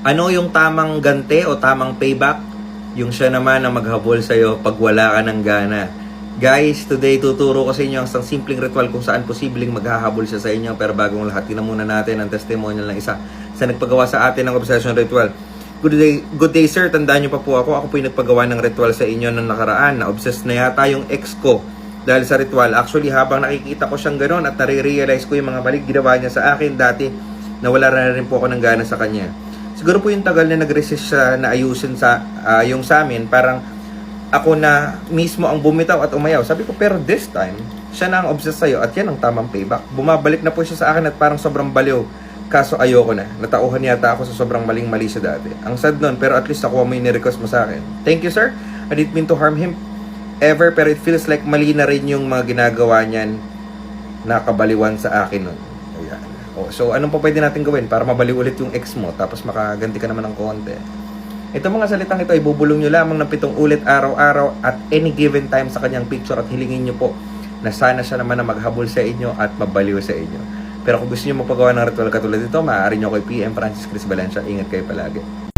Ano yung tamang ganti o tamang payback? Yung siya naman na maghabol sa'yo pag wala ka ng gana. Guys, today tuturo ko sa inyo ang isang simpleng ritual kung saan posibleng maghahabol siya sa inyo. Pero bagong lahat, tingnan muna natin ang testimonial ng isa sa nagpagawa sa atin ng obsession ritual. Good day sir, tandaan niyo pa po ako. Ako po yung nagpagawa ng ritual sa inyo nung nakaraan. Na-obsess na yata yung ex ko dahil sa ritual. Actually, habang nakikita ko siyang gano'n at nare-realize ko yung mga balik ginawa niya sa akin dati, nawala na rin po ako ng gana sa kanya. Siguro po yung tagal na nag-resist siya na ayusin yung sa amin, parang ako na mismo ang bumitaw at umayaw. Sabi ko, pero this time, siya na ang obsessed sa'yo at yan ang tamang payback. Bumabalik na po siya sa akin at parang sobrang baliw. Kaso ayoko na. Natauhan yata ako sa sobrang maling-mali siya dati. Ang sad nun, pero at least nakuha mo yung ni-request mo sa akin. Thank you, sir. I didn't mean to harm him ever, pero it feels like mali na rin yung mga ginagawa niyan na kabaliwan sa akin nun. Ayan. So, anong pa pwede natin gawin para mabaliw ulit yung ex mo tapos makaganti ka naman ng konti? Ito mga salitang ito, ibubulong nyo lamang ng 7 ulit araw-araw at any given time sa kanyang picture at hilingin nyo po na sana siya naman na maghabol sa inyo at mabaliw sa inyo. Pero kung gusto nyo magpagawa ng ritual katulad ito, maaari nyo ko i-PM Francis Chris Valencia. Ingat kayo palagi.